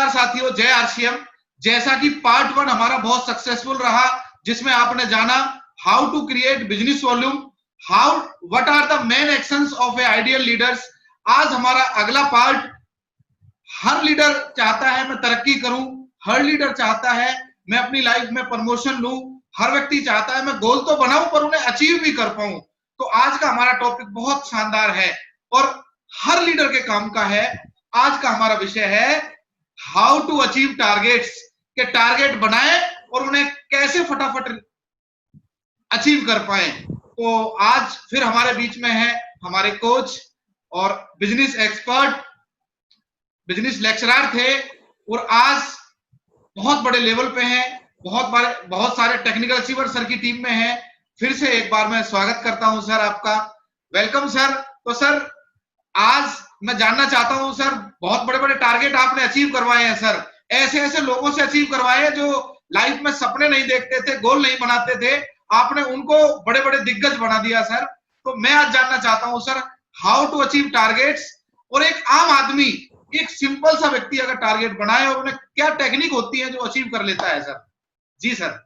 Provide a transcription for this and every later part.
नमस्कार साथियों, जय आरसीएम। जैसा कि पार्ट 1 हमारा बहुत सक्सेसफुल रहा, जिसमें आपने जाना how to create business volume, what are the main actions of a ideal leaders. आज हमारा अगला पार्ट, हर लीडर चाहता है मैं तरक्की करूं, हर लीडर चाहता है मैं अपनी लाइफ में प्रमोशन लूं, हर व्यक्ति चाहता है मैं गोल तो बनाऊं पर उन्हें अचीव भी कर पाऊं। तो आज का हमारा टॉपिक बहुत शानदार है और हर लीडर के काम का है। आज का हमारा विषय है हाउ टू अचीव टारगेट्स, के टारगेट बनाए और उन्हें कैसे फटाफट अचीव कर पाए। तो आज फिर हमारे बीच में है हमारे कोच और बिजनेस एक्सपर्ट, बिजनेस लेक्चरर थे और आज बहुत बड़े लेवल पे हैं, बहुत सारे टेक्निकल अचीवर सर की टीम में हैं। फिर से एक बार मैं स्वागत करता हूं सर आपका, वेलकम सर। तो सर आज मैं जानना चाहता हूं सर, बहुत बड़े बड़े टारगेट आपने अचीव करवाए हैं सर, ऐसे ऐसे लोगों से अचीव करवाए हैं जो लाइफ में सपने नहीं देखते थे, गोल नहीं बनाते थे, आपने उनको बड़े बड़े दिग्गज बना दिया सर। तो मैं आज जानना चाहता हूं sir, how to achieve targets, और एक आम आदमी, एक सिंपल सा व्यक्ति अगर टारगेट बनाए और उन्हें क्या टेक्निक होती है जो अचीव कर लेता है सर। जी सर।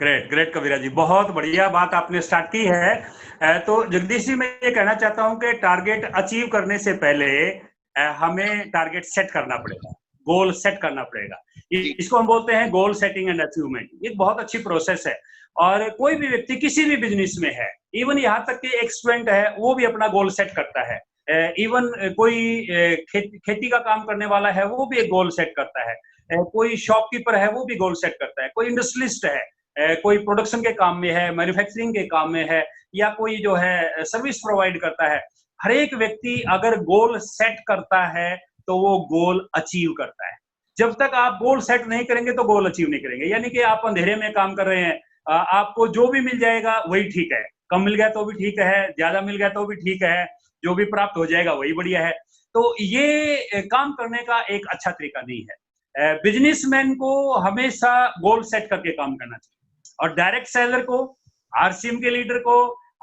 ग्रेट ग्रेट कबीरा जी, बहुत बढ़िया बात आपने स्टार्ट की है। तो जगदीश जी, मैं ये कहना चाहता हूं कि टारगेट अचीव करने से पहले हमें टारगेट सेट करना पड़ेगा, गोल सेट करना पड़ेगा। इसको हम बोलते हैं गोल सेटिंग एंड अचीवमेंट। ये बहुत अच्छी प्रोसेस है और कोई भी व्यक्ति किसी भी बिजनेस में है, इवन यहाँ तक कि एक स्टूडेंट है वो भी अपना गोल सेट करता है, इवन कोई खेती का काम करने वाला है वो भी एक गोल सेट करता है, कोई शॉपकीपर है वो भी गोल सेट करता है, कोई इंडस्ट्रियलिस्ट है, कोई प्रोडक्शन के काम में है, मैन्युफैक्चरिंग के काम में है, या कोई जो है सर्विस प्रोवाइड करता है। हर एक व्यक्ति अगर गोल सेट करता है तो वो गोल अचीव करता है। जब तक आप गोल सेट नहीं करेंगे तो गोल अचीव नहीं करेंगे। यानी कि आप अंधेरे में काम कर रहे हैं, आपको जो भी मिल जाएगा वही ठीक है, कम मिल गया तो भी ठीक है, ज्यादा मिल गया तो भी ठीक है, जो भी प्राप्त हो जाएगा वही बढ़िया है। तो ये काम करने का एक अच्छा तरीका नहीं है। बिजनेसमैन को हमेशा गोल सेट करके काम करना चाहिए, और डायरेक्ट सेलर को, आरसीएम के लीडर को,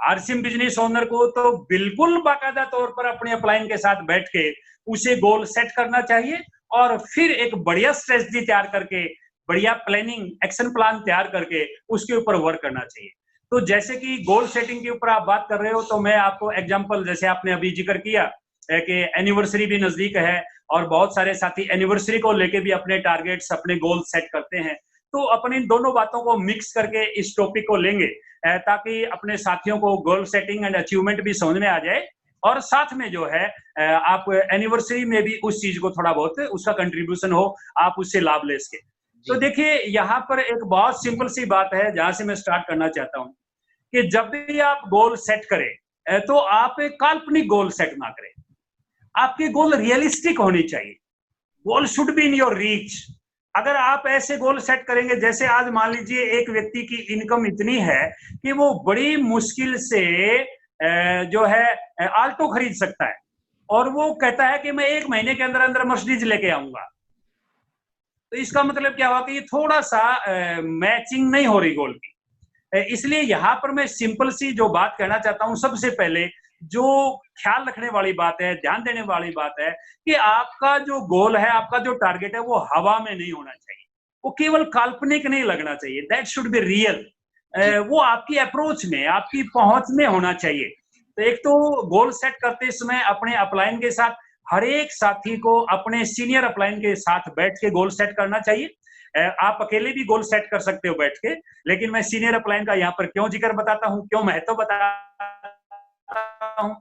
आरसीएम बिजनेस ओनर को तो बिल्कुल बाकायदा तौर पर अपने अपलाइन के साथ बैठ के उसे गोल सेट करना चाहिए और फिर एक बढ़िया स्ट्रेटजी तैयार करके, बढ़िया प्लानिंग एक्शन प्लान तैयार करके उसके ऊपर वर्क करना चाहिए। तो जैसे कि गोल सेटिंग के ऊपर आप बात कर रहे हो, तो मैं आपको एग्जांपल, जैसे आपने अभी जिक्र किया कि एनिवर्सरी भी नजदीक है और बहुत सारे साथी एनिवर्सरी को लेके भी अपने टारगेट्स, अपने गोल सेट करते हैं। तो अपने इन दोनों बातों को मिक्स करके इस टॉपिक को लेंगे ताकि अपने साथियों को गोल सेटिंग एंड अचीवमेंट भी समझ में आ जाए, और साथ में जो है आप एनिवर्सरी में भी उस चीज को थोड़ा बहुत उसका कंट्रीब्यूशन हो, आप उससे लाभ ले सके। तो देखिए, यहाँ पर एक बहुत सिंपल सी बात है जहां से मैं स्टार्ट करना चाहता हूँ कि जब भी आप गोल सेट करें तो आप एक काल्पनिक गोल सेट ना करें। आपके गोल रियलिस्टिक होने चाहिए। Goal should be in your reach. अगर आप ऐसे गोल सेट करेंगे, जैसे आज मान लीजिए एक व्यक्ति की इनकम इतनी है कि वो बड़ी मुश्किल से जो है आल्टो खरीद सकता है, और वो कहता है कि मैं 1 महीने के अंदर अंदर मर्सिडीज लेके आऊंगा, तो इसका मतलब क्या हुआ कि ये थोड़ा सा मैचिंग नहीं हो रही गोल की। इसलिए यहाँ पर मैं सिंपल सी जो बात कहना चाहता हूँ, सबसे पहले जो ख्याल रखने वाली बात है, ध्यान देने वाली बात है कि आपका जो गोल है, आपका जो टारगेट है, वो हवा में नहीं होना चाहिए, वो केवल काल्पनिक नहीं लगना चाहिए। That should be real. वो आपकी अप्रोच में, आपकी पहुंच में होना चाहिए। तो एक तो गोल सेट करते समय अपने अपलाइन के साथ, हर एक साथी को अपने सीनियर अपलाइन के साथ बैठ के गोल सेट करना चाहिए। आप अकेले भी गोल सेट कर सकते हो बैठ के, लेकिन मैं सीनियर अपलाइन का यहाँ पर क्यों जिक्र बताता हूँ, क्यों महत्व बताता हूँ,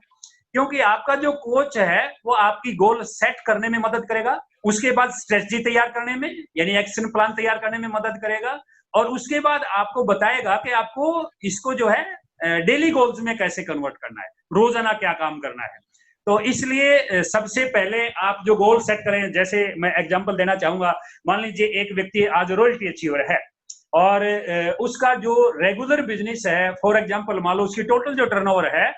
क्योंकि आपका जो कोच है वो आपकी गोल सेट करने में मदद करेगा, उसके बाद स्ट्रेटजी तैयार करने में, यानी एक्शन प्लान तैयार करने में मदद करेगा, और उसके बाद आपको बताएगा कि आपको इसको जो है डेली गोल्स में कैसे कन्वर्ट करना है, रोजाना क्या काम करना है। तो इसलिए सबसे पहले आप जो गोल सेट करें, जैसे मैं एग्जांपल देना चाहूंगा, मान लीजिए एक व्यक्ति आज रॉयल्टी अचीवर है और उसका जो रेगुलर बिजनेस है, फॉर एग्जांपल मान लो उसकी टोटल जो टर्नओवर है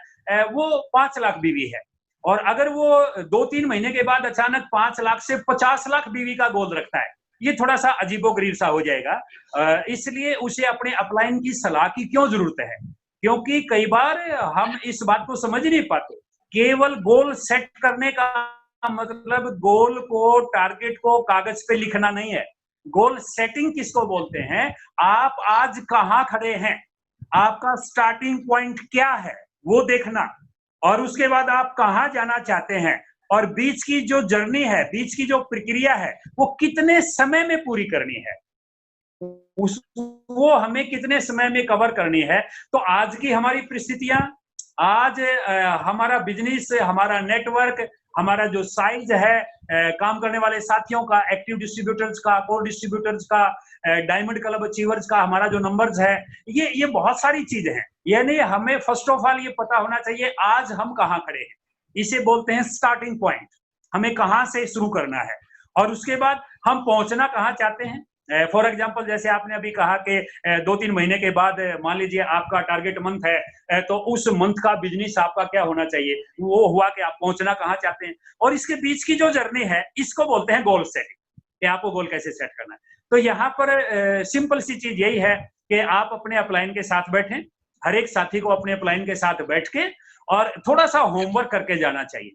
वो 5 लाख बीवी है, और अगर वो 2-3 महीने के बाद अचानक 5 लाख से 50 लाख बीवी का गोल रखता है, ये थोड़ा सा अजीबोगरीब सा हो जाएगा। इसलिए उसे अपने अपलाइन की सलाह की क्यों जरूरत है, क्योंकि कई बार हम इस बात को समझ नहीं पाते, केवल गोल सेट करने का मतलब गोल को, टारगेट को कागज पे लिखना नहीं है। गोल सेटिंग किसको बोलते हैं? आप आज कहां खड़े हैं, आपका स्टार्टिंग पॉइंट क्या है वो देखना, और उसके बाद आप कहां जाना चाहते हैं, और बीच की जो जर्नी है, बीच की जो प्रक्रिया है, वो कितने समय में पूरी करनी है, वो हमें कितने समय में कवर करनी है। तो आज की हमारी परिस्थितियां, आज हमारा बिजनेस, हमारा नेटवर्क, हमारा जो साइज है, काम करने वाले साथियों का, एक्टिव डिस्ट्रीब्यूटर्स का, कोर डिस्ट्रीब्यूटर्स का, डायमंड क्लब अचीवर्स का, हमारा जो नंबर्स है, ये बहुत सारी चीजें हैं। यानी हमें फर्स्ट ऑफ ऑल ये पता होना चाहिए आज हम कहाँ खड़े हैं। इसे बोलते हैं स्टार्टिंग पॉइंट, हमें कहाँ से शुरू करना है, और उसके बाद हम पहुंचना कहाँ चाहते हैं। फॉर एग्जाम्पल, जैसे आपने अभी कहा कि 2-3 महीने के बाद मान लीजिए आपका टारगेट मंथ है, तो उस मंथ का बिजनेस आपका क्या होना चाहिए, वो हुआ कि आप पहुंचना कहाँ चाहते हैं, और इसके बीच की जो जर्नी है, इसको बोलते हैं गोल सेटिंग, कि आपको गोल कैसे सेट करना है। तो यहाँ पर सिंपल सी चीज यही है कि आप अपने अपलाइन के साथ बैठें, हर एक साथी को अपने अपलाइन के साथ बैठ के और थोड़ा सा होमवर्क करके जाना चाहिए।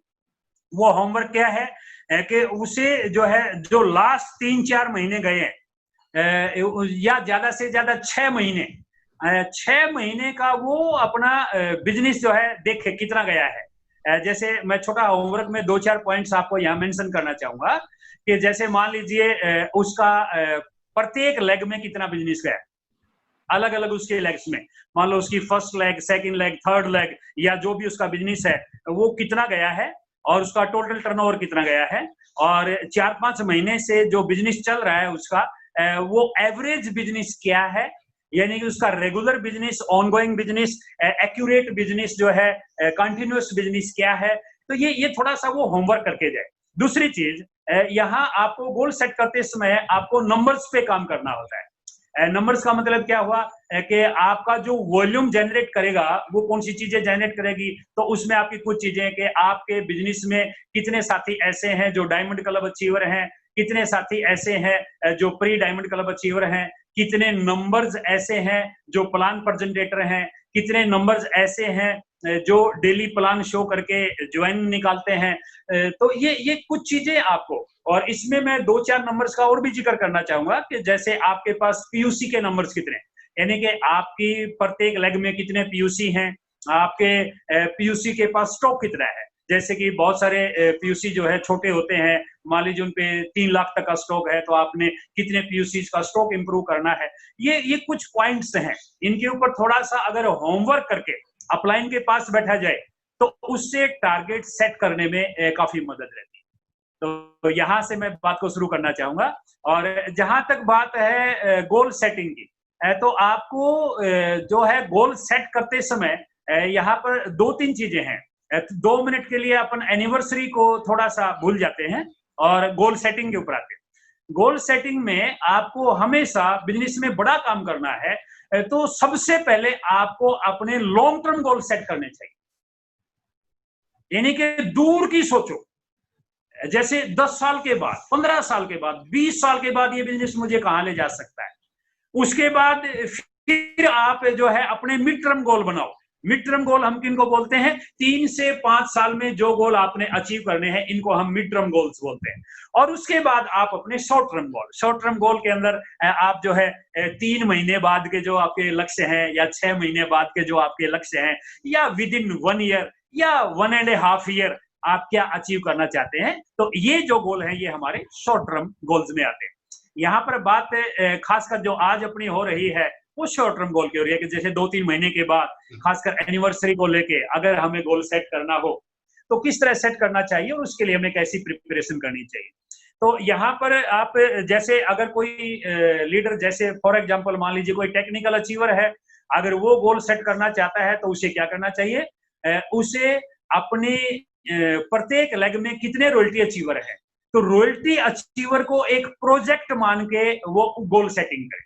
वो होमवर्क क्या है कि उसे जो है, जो लास्ट 3-4 महीने गए हैं, या ज्यादा से ज्यादा 6 महीने, 6 महीने का वो अपना बिजनेस जो है देखे कितना गया है। जैसे मैं छोटा होमवर्क में 2-4 पॉइंट्स आपको यहाँ मेंशन करना चाहूंगा कि जैसे मान लीजिए उसका प्रत्येक लेग में कितना बिजनेस गया, अलग अलग उसके लेग्स में, मान लो उसकी first leg, second leg, third leg, या जो भी उसका बिजनेस है वो कितना गया है, और उसका टोटल टर्नओवर कितना गया है, और 4-5 महीने से जो बिजनेस चल रहा है उसका वो एवरेज बिजनेस क्या है, यानी कि उसका regular business, ongoing business, accurate business जो है, कंटिन्यूअस बिजनेस क्या है। तो ये थोड़ा सा वो होमवर्क करके जाए। दूसरी चीज, यहाँ आपको गोल सेट करते समय आपको नंबर्स पे काम करना होता है। नंबर्स का मतलब क्या हुआ कि आपका जो वॉल्यूम जनरेट करेगा वो कौन सी चीजें जनरेट करेगी। तो उसमें आपकी कुछ चीजें कि आपके बिजनेस में कितने साथी ऐसे हैं जो डायमंड क्लब अचीवर हैं, कितने साथी ऐसे हैं जो प्री डायमंड क्लब अचीवर हैं, कितने नंबर्स ऐसे हैं जो प्लान प्रेजेंटेटर हैं, कितने नंबर्स ऐसे हैं जो डेली प्लान शो करके ज्वाइन निकालते हैं। तो ये कुछ चीजें आपको, और इसमें मैं 2-4 नंबर्स का और भी जिक्र करना चाहूंगा कि जैसे आपके पास पीयूसी के नंबर्स कितने, यानी कि आपकी प्रत्येक लेग में कितने पीयूसी हैं, आपके पीयूसी के पास स्टॉक कितना है। जैसे कि बहुत सारे पीयूसी जो है छोटे होते हैं, मान लीजिए उन पे 3 लाख तक का स्टॉक है, तो आपने कितने पीयूसी का स्टॉक इंप्रूव करना है। ये कुछ पॉइंट्स हैं, इनके ऊपर थोड़ा सा अगर होमवर्क करके अपलाइन के पास बैठा जाए तो उससे टारगेट सेट करने में काफी मदद रहती है। तो यहां से मैं बात को शुरू करना चाहूंगा। और जहां तक बात है गोल सेटिंग की, तो आपको जो है गोल सेट करते समय यहाँ पर 2-3 चीजें हैं। 2 मिनट के लिए अपन एनिवर्सरी को थोड़ा सा भूल जाते हैं और गोल सेटिंग के ऊपर आते हैं। गोल सेटिंग में आपको हमेशा बिजनेस में बड़ा काम करना है, तो सबसे पहले आपको अपने लॉन्ग टर्म गोल सेट करने चाहिए, यानी कि दूर की सोचो। जैसे 10 साल के बाद, 15 साल के बाद, 20 साल के बाद ये बिजनेस मुझे कहां ले जा सकता है। उसके बाद फिर आप जो है अपने मिड टर्म गोल बनाओ। मिड टर्म गोल हम किनको बोलते हैं? 3 से 5 साल में जो गोल आपने अचीव करने हैं, इनको हम मिड टर्म गोल्स बोलते हैं। और उसके बाद आप अपने शॉर्ट टर्म गोल के अंदर आप जो है 3 महीने बाद के जो आपके लक्ष्य हैं, या 6 महीने बाद के जो आपके लक्ष्य हैं, या विद इन 1 ईयर या 1.5 ईयर आप क्या अचीव करना चाहते हैं। तो ये जो गोल है ये हमारे शॉर्ट टर्म गोल्स में आते हैं। यहाँ पर बात खासकर जो आज अपनी हो रही है वो शॉर्ट टर्म गोल की हो रही है कि जैसे 2-3 महीने के बाद, खासकर एनिवर्सरी को लेके अगर हमें गोल सेट करना हो तो किस तरह सेट करना चाहिए और उसके लिए हमें कैसी प्रिपरेशन करनी चाहिए। तो यहाँ पर आप जैसे अगर कोई लीडर, जैसे फॉर एग्जांपल मान लीजिए कोई टेक्निकल अचीवर है, अगर वो गोल सेट करना चाहता है तो उसे क्या करना चाहिए? उसे अपनी प्रत्येक लेग में कितने रॉयल्टी अचीवर है, तो रॉयल्टी अचीवर को एक प्रोजेक्ट मान के वो गोल सेटिंग करे।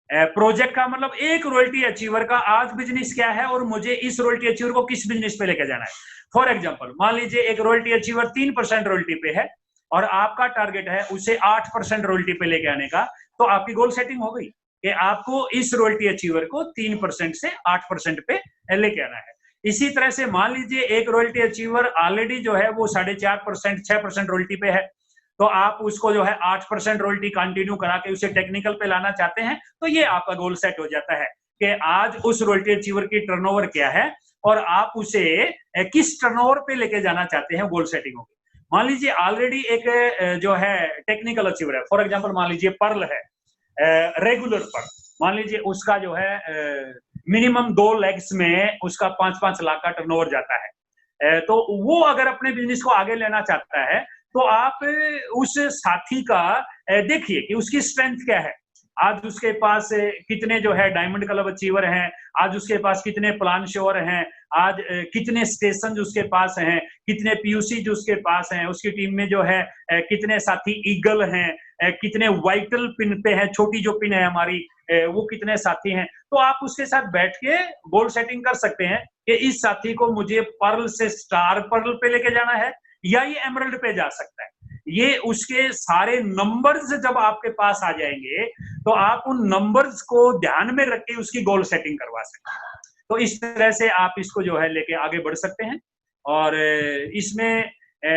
प्रोजेक्ट का मतलब एक रॉयल्टी अचीवर का आज बिजनेस क्या है और मुझे इस रॉयल्टी अचीवर को किस बिजनेस पे लेकर जाना है। फॉर एग्जांपल मान लीजिए एक रॉयल्टी अचीवर 3% रॉयल्टी पे है और आपका टारगेट है उसे 8% रॉयल्टी पे लेके आने का, तो आपकी गोल सेटिंग हो गई कि आपको इस रॉयल्टी अचीवर को 3% से 8% पे लेके आना है। इसी तरह से मान लीजिए एक रॉयल्टी अचीवर ऑलरेडी जो है वो 4.5% 6% रॉयल्टी पे है, तो आप उसको जो है 8% रॉयल्टी कंटिन्यू करा के उसे टेक्निकल पे लाना चाहते हैं, तो ये आपका गोल सेट हो जाता है कि आज उस रॉयल्टी अचीवर की टर्नओवर क्या है और आप उसे किस टर्नओवर पे लेके जाना चाहते हैं, गोल सेटिंग होगी। मान लीजिए ऑलरेडी एक जो है टेक्निकल अचीवर है, फॉर एग्जांपल मान लीजिए पर्ल है, रेगुलर पर्ल, मान लीजिए उसका जो है मिनिमम 2 लेग्स में उसका 5-5 लाख का टर्नओवर जाता है, तो वो अगर अपने बिजनेस को आगे लेना चाहता है तो आप उस साथी का देखिए कि उसकी स्ट्रेंथ क्या है, आज उसके पास कितने जो है डायमंड क्लब अचीवर हैं, आज उसके पास कितने प्लान श्योर हैं, आज कितने स्टेशन उसके पास हैं, कितने पीयूसी जो उसके पास हैं, उसकी टीम में जो है कितने साथी ईगल हैं, कितने वाइटल पिन पे है, छोटी जो पिन है हमारी वो कितने साथी हैं, तो आप उसके साथ बैठ के गोल सेटिंग कर सकते हैं कि इस साथी को मुझे पर्ल से स्टार पर्ल पे लेके जाना है या ये एमरल्ड पे जा सकता है। ये उसके सारे नंबर्स जब आपके पास आ जाएंगे तो आप उन नंबर्स को ध्यान में रख के उसकी गोल सेटिंग करवा सकते हैं। तो इस तरह से आप इसको जो है लेके आगे बढ़ सकते हैं। और इसमें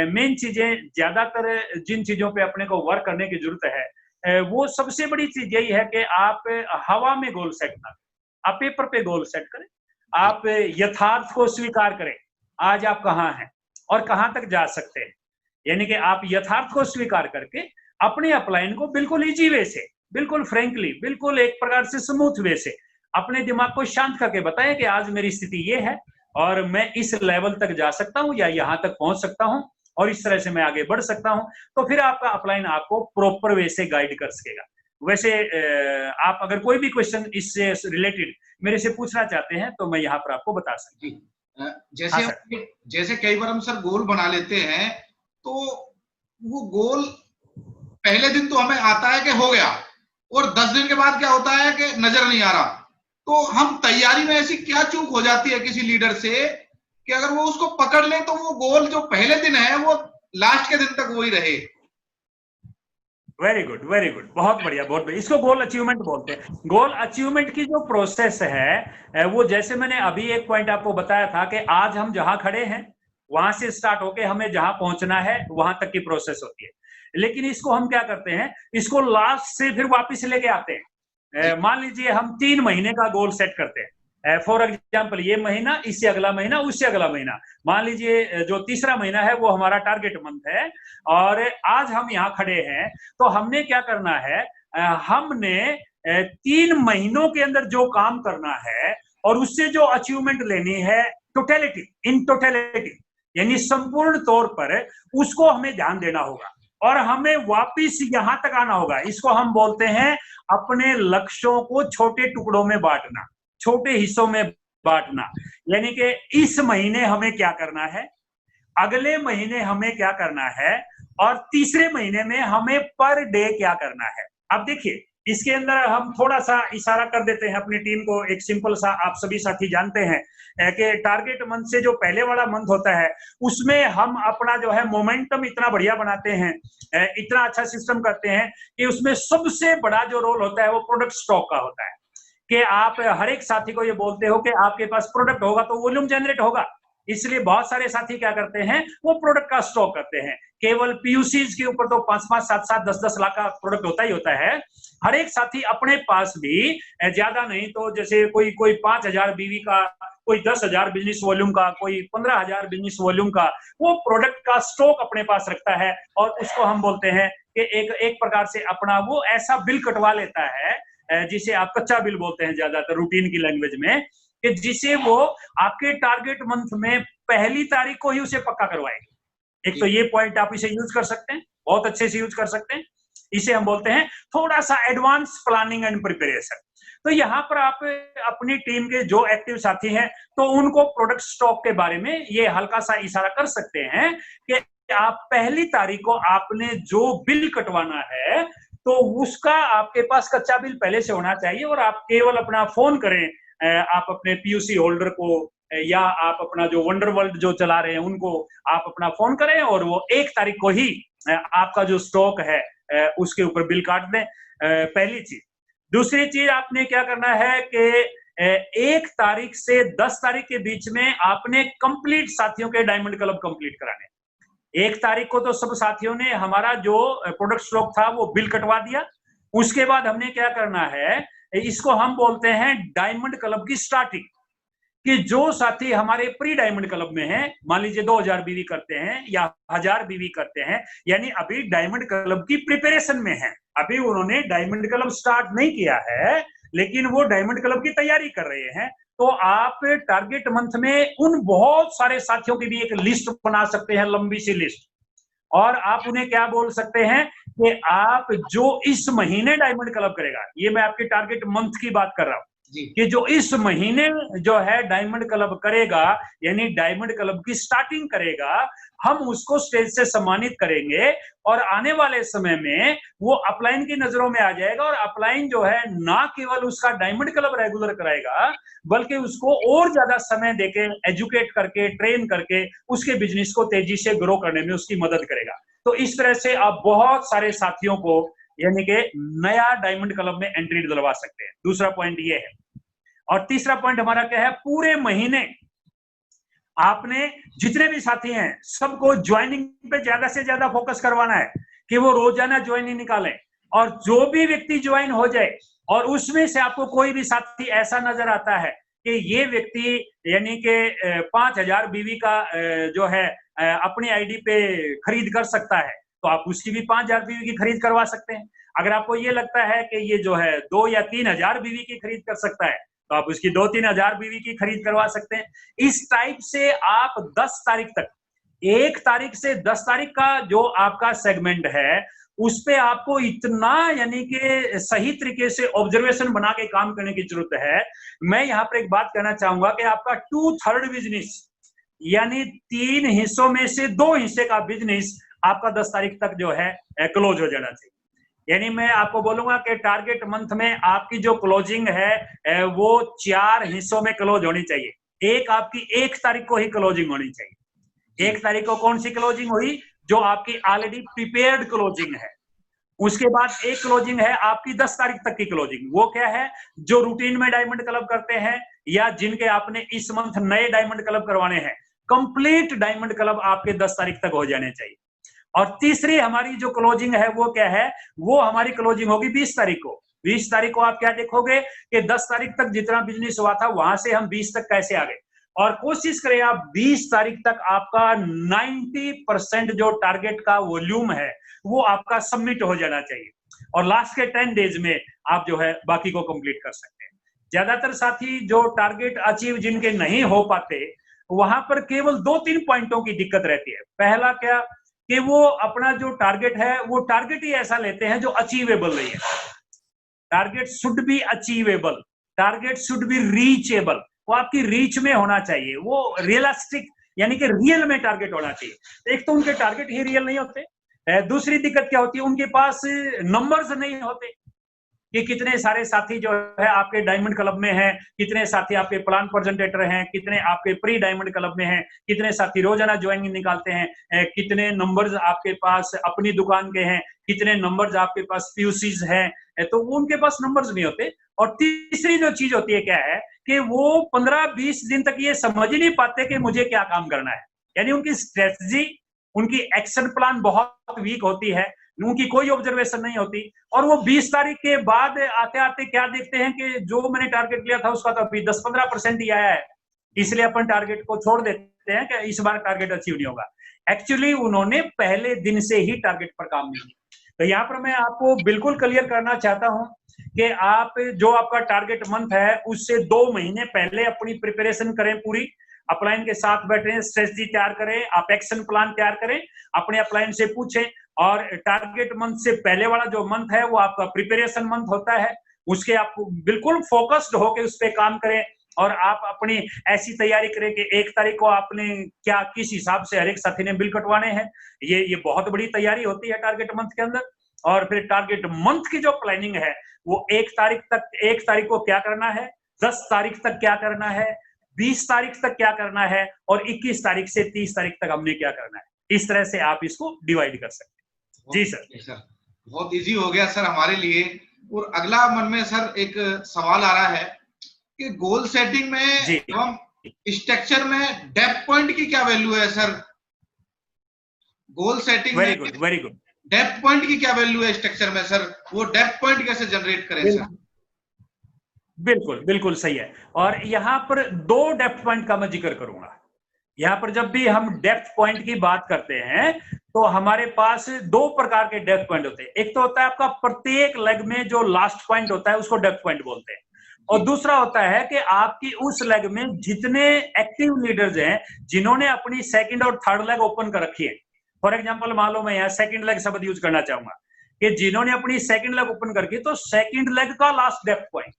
मेन चीजें, ज्यादातर जिन चीजों पे अपने को वर्क करने की जरूरत है वो सबसे बड़ी चीज यही है कि आप हवा में गोल सेट ना करें, आप पेपर पे गोल सेट करें, आप यथार्थ को स्वीकार करें, आज आप कहाँ हैं और कहां तक जा सकते हैं, यानी कि आप यथार्थ को स्वीकार करके अपने अपलाइन को बिल्कुल इजी वे से, बिल्कुल फ्रेंकली, बिल्कुल एक प्रकार से स्मूथ वे से अपने दिमाग को शांत करके बताएं कि आज मेरी स्थिति ये है और मैं इस लेवल तक जा सकता हूं या यहां तक पहुंच सकता हूं और इस तरह से मैं आगे बढ़ सकता हूं, तो फिर आपका अपलाइन आपको प्रॉपर वे से गाइड कर सकेगा। वैसे आप अगर कोई भी क्वेश्चन इससे रिलेटेड मेरे से पूछना चाहते हैं तो मैं यहाँ पर आपको बता सकता हूँ। जैसे जैसे कई बार हम सर गोल बना लेते हैं तो वो गोल पहले दिन तो हमें आता है कि हो गया और 10 दिन के बाद क्या होता है कि नजर नहीं आ रहा, तो हम तैयारी में ऐसी क्या चूक हो जाती है किसी लीडर से कि अगर वो उसको पकड़ ले तो वो गोल जो पहले दिन है वो लास्ट के दिन तक वही रहे। वेरी गुड, वेरी गुड, बहुत बढ़िया, बहुत बढ़िया। इसको गोल अचीवमेंट बोलते हैं। गोल अचीवमेंट की जो प्रोसेस है वो जैसे मैंने अभी एक पॉइंट आपको बताया था कि आज हम जहां खड़े हैं वहां से स्टार्ट होके हमें जहां पहुंचना है वहां तक की प्रोसेस होती है, लेकिन इसको हम क्या करते हैं, इसको लास्ट से फिर वापस लेके आते हैं। मान लीजिए हम 3 महीने का गोल सेट करते हैं, फॉर एग्जाम्पल ये महीना, इससे अगला महीना, उससे अगला महीना, मान लीजिए जो तीसरा महीना है वो हमारा टारगेट मंथ है और आज हम यहाँ खड़े हैं, तो हमने क्या करना है, हमने 3 महीनों के अंदर जो काम करना है और उससे जो अचीवमेंट लेनी है टोटलिटी, इन टोटलिटी, यानी संपूर्ण तौर पर उसको हमें ध्यान देना होगा और हमें वापिस यहां तक आना होगा। इसको हम बोलते हैं अपने लक्ष्यों को छोटे टुकड़ों में बांटना, छोटे हिस्सों में बांटना, यानी कि इस महीने हमें क्या करना है, अगले महीने हमें क्या करना है और तीसरे महीने में हमें पर डे क्या करना है। अब देखिए इसके अंदर हम थोड़ा सा इशारा कर देते हैं अपनी टीम को, एक सिंपल सा, आप सभी साथी जानते हैं कि टारगेट मंथ से जो पहले वाला मंथ होता है उसमें हम अपना जो है मोमेंटम इतना बढ़िया बनाते हैं, इतना अच्छा सिस्टम करते हैं कि उसमें सबसे बड़ा जो रोल होता है वो प्रोडक्ट स्टॉक का होता है कि आप हर एक साथी को ये बोलते हो कि आपके पास प्रोडक्ट होगा तो वॉल्यूम जनरेट होगा, इसलिए बहुत सारे साथी क्या करते हैं, वो प्रोडक्ट का स्टॉक करते हैं। केवल पीयूसीज के ऊपर तो 5-5, 7-7, 10-10 लाख का प्रोडक्ट होता ही होता है। हर एक साथी अपने पास भी ज्यादा नहीं तो जैसे कोई 5,000 बीवी का, कोई 10,000 बिजनेस वॉल्यूम का, कोई 15,000 बिजनेस वॉल्यूम का वो प्रोडक्ट का स्टॉक अपने पास रखता है और उसको हम बोलते हैं कि एक प्रकार से अपना वो ऐसा बिल कटवा लेता है जिसे आप कच्चा बिल बोलते हैं ज्यादातर रूटीन की लैंग्वेज में, कि जिसे वो आपके टारगेट मंथ में पहली तारीख को ही उसे पक्का करवाएगी। एक तो ये पॉइंट आप इसे यूज कर सकते हैं, बहुत अच्छे से यूज कर सकते हैं, इसे हम बोलते हैं थोड़ा सा एडवांस प्लानिंग एंड प्रिपरेशन। तो यहाँ पर आप अपनी टीम के जो एक्टिव साथी हैं तो उनको प्रोडक्ट स्टॉक के बारे में ये हल्का सा इशारा कर सकते हैं कि आप पहली तारीख को आपने जो बिल कटवाना है तो उसका आपके पास कच्चा बिल पहले से होना चाहिए और आप केवल अपना फोन करें, आप अपने पीयूसी होल्डर को या आप अपना जो वंडर वर्ल्ड जो चला रहे हैं उनको आप अपना फोन करें और वो 1 तारीख को ही आपका जो स्टॉक है उसके ऊपर बिल काट दें, पहली चीज। दूसरी चीज आपने क्या करना है कि 1 तारीख से 10 तारीख के बीच में आपने कंप्लीट साथियों के डायमंड क्लब कंप्लीट कराने। 1 तारीख को तो सब साथियों ने हमारा जो प्रोडक्ट स्टॉक था वो बिल कटवा दिया। उसके बाद हमने क्या करना है, इसको हम बोलते हैं डायमंड क्लब की स्टार्टिंग, कि जो साथी हमारे प्री डायमंड क्लब में हैं, मान लीजिए 2000 बीवी करते हैं या 1000 बीवी करते हैं, यानी अभी डायमंड क्लब की प्रिपरेशन में है, अभी उन्होंने डायमंड क्लब स्टार्ट नहीं किया है, लेकिन वो डायमंड क्लब की तैयारी कर रहे हैं। तो आप टारगेट मंथ में उन बहुत सारे साथियों की भी एक लिस्ट बना सकते हैं, लंबी सी लिस्ट, और आप उन्हें क्या बोल सकते हैं कि आप जो इस महीने डायमंड क्लब करेगा, ये मैं आपके टारगेट मंथ की बात कर रहा हूं, कि जो इस महीने जो है डायमंड क्लब करेगा, यानी डायमंड क्लब की स्टार्टिंग करेगा, हम उसको स्टेज से सम्मानित करेंगे और आने वाले समय में वो अपलाइन की नजरों में आ जाएगा, और अपलाइन जो है ना केवल उसका डायमंड क्लब रेगुलर कराएगा, बल्कि उसको और ज्यादा समय देके एजुकेट करके ट्रेन करके उसके बिजनेस को तेजी से ग्रो करने में उसकी मदद करेगा। तो इस तरह से आप बहुत सारे साथियों को यानी कि नया डायमंड क्लब में एंट्री दिलवा सकते हैं। दूसरा पॉइंट ये है। और तीसरा पॉइंट हमारा क्या है, पूरे महीने आपने जितने भी साथी हैं सबको ज्वाइनिंग पे ज्यादा से ज्यादा फोकस करवाना है, कि वो रोजाना ज्वाइनिंग निकालें, और जो भी व्यक्ति ज्वाइन हो जाए और उसमें से आपको कोई भी साथी ऐसा नजर आता है कि ये व्यक्ति यानी कि 5000 बीवी का जो है अपनी आईडी पे खरीद कर सकता है, तो आप उसकी भी 5000 बीवी की खरीद करवा सकते हैं। अगर आपको ये लगता है कि ये जो है 2 या 3000 बीवी की खरीद कर सकता है, तो आप उसकी 2-3 हजार बीवी की खरीद करवा सकते हैं। इस टाइप से आप 10 तारीख तक, 1 तारीख से 10 तारीख का जो आपका सेगमेंट है, उस पे आपको इतना यानी कि सही तरीके से ऑब्जर्वेशन बना के काम करने की जरूरत है। मैं यहाँ पर एक बात कहना चाहूंगा कि आपका 2/3 बिजनेस, यानी 3 हिस्सों में से 2 हिस्से का बिजनेस आपका 10 तारीख तक जो है क्लोज हो जाना चाहिए। यानी मैं आपको बोलूंगा कि टारगेट मंथ में आपकी जो क्लोजिंग है वो 4 हिस्सों में क्लोज होनी चाहिए। एक आपकी 1 तारीख को ही क्लोजिंग होनी चाहिए। 1 तारीख को कौन सी क्लोजिंग हुई, जो आपकी ऑलरेडी प्रिपेयर्ड क्लोजिंग है। उसके बाद एक क्लोजिंग है आपकी 10 तारीख तक की क्लोजिंग, वो क्या है, जो रूटीन में डायमंड क्लब करते हैं या जिनके आपने इस मंथ नए डायमंड क्लब करवाने हैं, कंप्लीट डायमंड क्लब आपके 10 तारीख तक हो जाने चाहिए। और तीसरी हमारी जो क्लोजिंग है वो क्या है, वो हमारी क्लोजिंग होगी 20 तारीख को। 20 तारीख को आप क्या देखोगे कि 10 तारीख तक जितना बिजनेस हुआ था वहां से हम 20 तक कैसे आ गए, और कोशिश करें आप 20 तारीख तक आपका 90% जो टारगेट का वॉल्यूम है वो आपका सबमिट हो जाना चाहिए, और लास्ट के 10 डेज में आप जो है बाकी को कंप्लीट कर सकते हैं। ज्यादातर साथी जो टारगेट अचीव जिनके नहीं हो पाते, वहां पर केवल 2-3 पॉइंटों की दिक्कत रहती है। पहला क्या कि वो अपना जो टारगेट है वो टारगेट ही ऐसा लेते हैं जो अचीवेबल नहीं है। Target should be achievable, target should be reachable, वो आपकी रीच में होना चाहिए, वो रियलिस्टिक यानी कि रियल में टारगेट होना चाहिए। एक तो उनके टारगेट ही रियल नहीं होते, दूसरी दिक्कत क्या होती है, उनके पास नंबर्स नहीं होते कि कितने सारे साथी जो है आपके डायमंड क्लब में हैं, कितने साथी आपके प्लान प्रेजेंटेटर हैं, कितने आपके प्री डायमंड क्लब में हैं, कितने साथी रोजाना ज्वाइनिंग निकालते हैं, कितने नंबर्स आपके पास अपनी दुकान के हैं, कितने नंबर्स आपके पास पीयूसीज हैं, तो उनके पास नंबर्स नहीं होते। और तीसरी जो चीज होती है क्या है कि वो 15-20 दिन तक ये समझ ही नहीं पाते कि मुझे क्या काम करना है, यानी उनकी स्ट्रेटजी, उनकी एक्शन प्लान बहुत वीक होती है, उनकी कोई ऑब्जर्वेशन नहीं होती, और वो 20 तारीख के बाद आते आते क्या देखते हैं कि जो मैंने टारगेट लिया था उसका तो अभी 10-15% ही आया है, इसलिए अपन टारगेट को छोड़ देते हैं कि इस बार टारगेट अचीव नहीं होगा। एक्चुअली उन्होंने पहले दिन से ही टारगेट पर काम नहीं किया। तो यहाँ पर मैं आपको बिल्कुल क्लियर करना चाहता हूँ कि आप जो आपका टारगेट मंथ है उससे 2 महीने पहले अपनी प्रिपरेशन करें, पूरी अपलाइन के साथ बैठे, स्ट्रेटजी तैयार करें, आप एक्शन प्लान तैयार करें, अपने अपलाइन से पूछें, और टारगेट मंथ से पहले वाला जो मंथ है वो आपका प्रिपरेशन मंथ होता है, उसके आप बिल्कुल फोकस्ड होकर उस पर काम करें, और आप अपनी ऐसी तैयारी करें कि 1 तारीख को आपने क्या किस हिसाब से हर एक साथी ने बिल कटवाने हैं। ये बहुत बड़ी तैयारी होती है टारगेट मंथ के अंदर। और फिर टारगेट मंथ की जो प्लानिंग है वो 1 तारीख को क्या करना है, 10 तारीख तक क्या करना है, 20 तारीख तक क्या करना है, और 21 तारीख से 30 तारीख तक हमने क्या करना है। इस तरह से आप इसको डिवाइड कर सकते हैं। जी सर, बहुत इजी हो गया सर हमारे लिए। और अगला मन में सर एक सवाल आ रहा है कि गोल सेटिंग में जी हम स्ट्रक्चर में डेप्थ पॉइंट की क्या वैल्यू है सर? गोल सेटिंग में very good very good depth point की क्या वैल्यू है स्ट्रक्चर में सर? वो डेप्थ पॉइंट कैसे जनरेट करें सर? बिल्कुल बिल्कुल सही है। और यहाँ पर दो डेप्थ पॉइंट का मैं जिक्र करूंगा। यहाँ पर जब भी हम डेप्थ पॉइंट की बात करते हैं तो हमारे पास दो प्रकार के डेप्थ पॉइंट होते हैं। एक तो होता है आपका प्रत्येक लेग में जो लास्ट पॉइंट होता है उसको डेप्थ पॉइंट बोलते हैं, और दूसरा होता है कि आपकी उस लेग में जितने एक्टिव लीडर्स हैं जिन्होंने अपनी सेकंड और थर्ड लेग ओपन कर रखी है। फॉर एग्जांपल मान लो मैं यहाँ सेकंड लेग शब्द यूज करना चाहूंगा कि जिन्होंने अपनी सेकंड लेग ओपन करके, तो सेकंड लेग का लास्ट डेप्थ पॉइंट।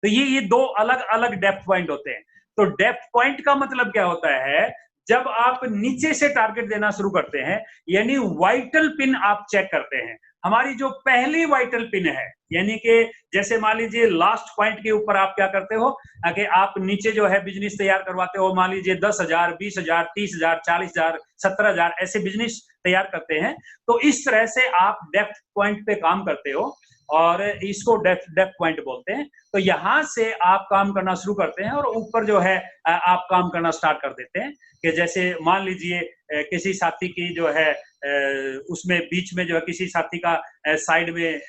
तो ये दो अलग अलग डेप्थ पॉइंट होते हैं। तो डेप्थ पॉइंट का मतलब क्या होता है? जब आप नीचे से टारगेट देना शुरू करते हैं, यानी वाइटल पिन आप चेक करते हैं। हमारी जो पहली वाइटल पिन है, यानी कि जैसे मान लीजिए लास्ट पॉइंट के ऊपर आप क्या करते हो कि आप नीचे जो है बिजनेस तैयार करवाते हो। मान लीजिए 10,000, 20,000, 30,000, 40,000, 17,000 ऐसे बिजनेस तैयार करते हैं। तो इस तरह से आप डेप्थ पॉइंट पे काम करते हो और इसको डेप्थ पॉइंट बोलते हैं। तो यहां से आप काम करना शुरू करते हैं और ऊपर जो है आप काम करना स्टार्ट कर देते हैं। कि जैसे मान लीजिए किसी साथी की जो है उसमें बीच में जो है किसी साथी का साइड में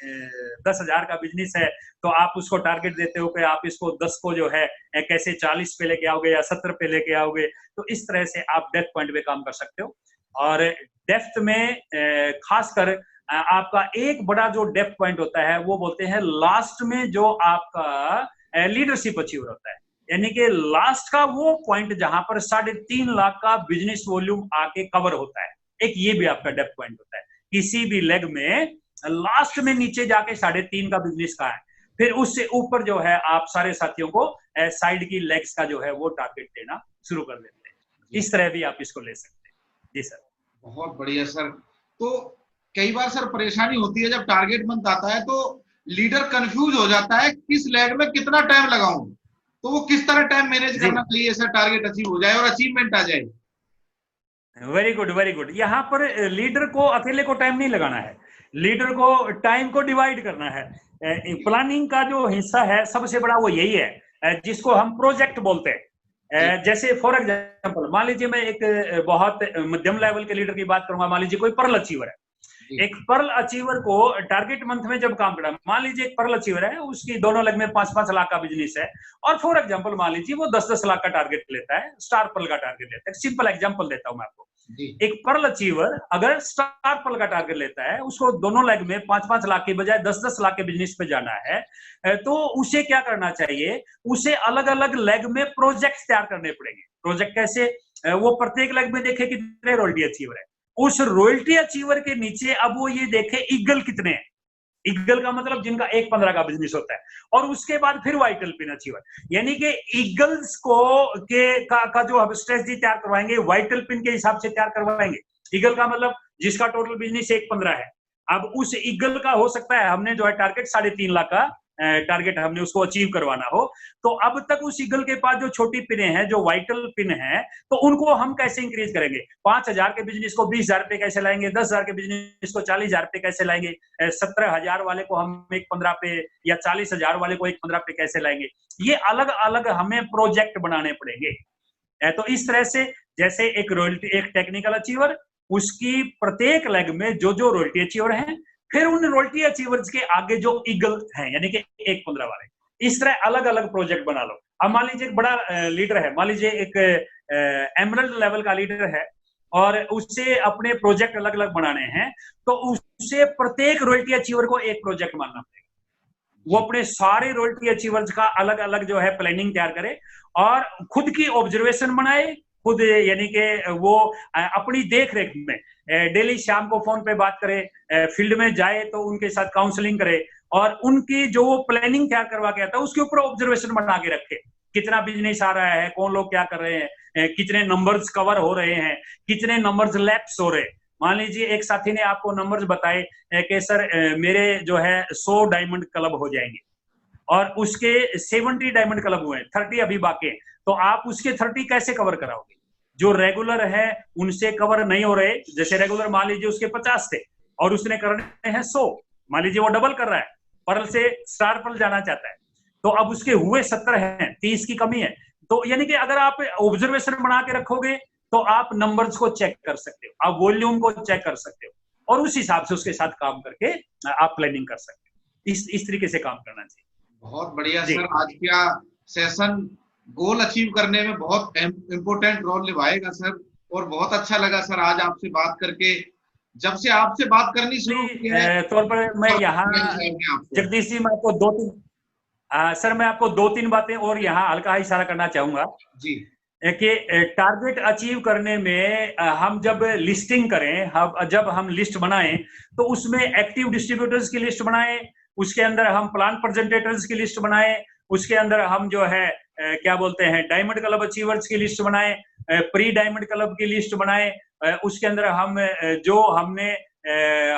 10,000 का बिजनेस है, तो आप उसको टारगेट देते हो कि आप इसको 10 को जो है कैसे 40 पे लेके आओगे या 70 पे लेके आओगे। तो इस तरह से आप डेप्थ पॉइंट पे काम कर सकते हो। और डेप्थ में खासकर आपका एक बड़ा जो डेप्थ पॉइंट होता है वो बोलते हैं लास्ट में जो आपका लीडरशिप अचीवर होता है। यानी कि लास्ट का वो पॉइंट जहां पर 3.5 लाख का बिजनेस वॉल्यूम आके कवर होता है। एक ये भी आपका डेप्थ पॉइंट होता है। किसी भी लेग में लास्ट में नीचे जाके 3.5 का बिजनेस का है, फिर उससे ऊपर जो है आप सारे साथियों को साइड की लेग्स का जो है वो टारगेट देना शुरू कर देते हैं। इस तरह भी आप इसको ले सकते हैं। जी सर। बहुत बढ़िया सर। तो कई बार सर परेशानी होती है जब टारगेट मंथ आता है तो लीडर कंफ्यूज हो जाता है किस लेग में कितना टाइम लगाऊं, तो वो किस तरह टाइम मैनेज करना चाहिए सर टारगेट अचीव हो जाए और अचीवमेंट आ जाए? Very good very good. यहाँ पर लीडर को अकेले को टाइम नहीं लगाना है, लीडर को टाइम को डिवाइड करना है। प्लानिंग का जो हिस्सा है सबसे बड़ा वो यही है जिसको हम प्रोजेक्ट बोलते हैं। जैसे फॉर एग्जांपल मान लीजिए मैं एक बहुत मध्यम लेवल के लीडर की बात करूंगा। मान लीजिए कोई पर्ल अचीवर है। एक पर्ल अचीवर को टारगेट मंथ में जब काम करना, मान लीजिए एक पर्ल अचीवर है, उसकी दोनों लेग में 5-5 लाख का बिजनेस है, और फॉर एग्जांपल मान लीजिए वो 10-10 लाख का टारगेट लेता है, स्टार पर्ल का टारगेट लेता है। सिंपल एग्जांपल देता हूं मैं आपको। एक पर्ल अचीवर अगर स्टार पर्ल का टारगेट लेता है, उसको दोनों लेग में 5-5 लाख की बजाय 10-10 लाख के बिजनेस पे जाना है, तो उसे क्या करना चाहिए? उसे अलग अलग लेग में प्रोजेक्ट तैयार करने पड़ेंगे। प्रोजेक्ट कैसे? वो प्रत्येक लेग में देखे कितने रॉयल्टी अचीवर है, उस रॉयल्टी अचीवर के नीचे अब वो ये देखे ईगल कितने हैं। ईगल का मतलब जिनका 1-15 का बिजनेस होता है, और उसके बाद फिर वाइटल पिन अचीवर। यानी कि ईगल्स को का जो हम स्ट्रेटजी तैयार करवाएंगे वाइटल पिन के हिसाब से तैयार करवाएंगे। ईगल का मतलब जिसका टोटल बिजनेस 1-15 है। अब उस ईगल का हो सकता है हमने जो है टारगेट 3.5 लाख का टारगेट हमने उसको अचीव करवाना हो, तो अब तक उस ईगल के पास जो छोटी पिने हैं, जो वाइटल पिन है, तो उनको हम कैसे इंक्रीज करेंगे? 5,000 के बिजनेस को 20,000 पे कैसे लाएंगे? 10,000 के बिजनेस को 40,000 पे कैसे लाएंगे? 17,000 वाले को हम 1.15 पे या 40,000 वाले को 1.15 पे कैसे लाएंगे? ये अलग अलग हमें प्रोजेक्ट बनाने पड़ेंगे। तो इस तरह से जैसे एक रॉयल्टी, एक टेक्निकल अचीवर, उसकी प्रत्येक लेग में जो जो रॉयल्टी अचीवर हैं, फिर उन रॉयल्टी अचीवर्स के आगे जो ईगल हैं यानी कि 1.15 वाले, इस तरह अलग अलग प्रोजेक्ट बना लो। अब मान लीजिए एक बड़ा लीडर है, मान लीजिए एक एमरल्ड लेवल का लीडर है और उससे अपने प्रोजेक्ट अलग अलग बनाने हैं, तो उससे प्रत्येक रॉयल्टी अचीवर को एक प्रोजेक्ट मानना पड़ेगा। वो अपने सारे रॉयल्टी अचीवर्स का अलग अलग जो है प्लानिंग तैयार करे और खुद की ऑब्जर्वेशन बनाए, खुद यानी कि वो अपनी देख रेख में डेली शाम को फोन पे बात करे, फील्ड में जाए तो उनके साथ काउंसलिंग करे, और उनकी जो वो प्लानिंग तैयार करवा के आता है उसके ऊपर ऑब्जर्वेशन बना के रखे। कितना बिजनेस आ रहा है, कौन लोग क्या कर रहे हैं, कितने नंबर्स कवर हो रहे हैं, कितने नंबर्स लैप्स हो रहे हैं। मान लीजिए एक साथी ने आपको नंबर्स बताए कि सर मेरे जो है 100 डायमंड क्लब हो जाएंगे, और उसके 70 डायमंड क्लब हुए हैं, 30 अभी बाकी हैं, तो आप उसके 30 कैसे कवर कराओगे? जो रेगुलर है उनसे कवर नहीं हो रहे। जैसे रेगुलर मान लीजिए उसके 50 थे और उसने करने हैं 100, मान लीजिए वो डबल कर रहा है, पर्ल से स्टार पर्ल जाना चाहता है, तो अब उसके हुए 70 हैं, 30 की कमी है। तो यानी कि अगर आप ऑब्जर्वेशन बना के रखोगे तो आप नंबर्स को चेक कर सकते हो, आप वॉल्यूम को चेक कर सकते हो और उस हिसाब से उसके साथ काम करके आप प्लानिंग कर सकते हो। इस तरीके से काम करना चाहिए। बहुत बढ़िया जी। सर, आज का सेशन गोल अचीव करने में बहुत इम्पोर्टेंट रोल निभाएगा सर, और बहुत अच्छा लगा सर आज आपसे बात करके। जब से आपसे बात करनी शुरू की है तौर पर मैं यहाँ आपको जगदीश जी, मैं आपको सर मैं आपको 2-3 बातें और यहाँ हल्का इशारा करना चाहूंगा जी कि टारगेट अचीव करने में हम जब लिस्टिंग करें, जब हम लिस्ट बनाएं तो उसमें एक्टिव डिस्ट्रीब्यूटर्स की लिस्ट बनाएं, उसके अंदर हम प्लान प्रेजेंटेटर्स की लिस्ट बनाएं, उसके अंदर हम जो है क्या बोलते हैं डायमंड क्लब अचीवर्स की लिस्ट बनाएं, प्री डायमंड क्लब की लिस्ट बनाएं, उसके अंदर हम जो हमने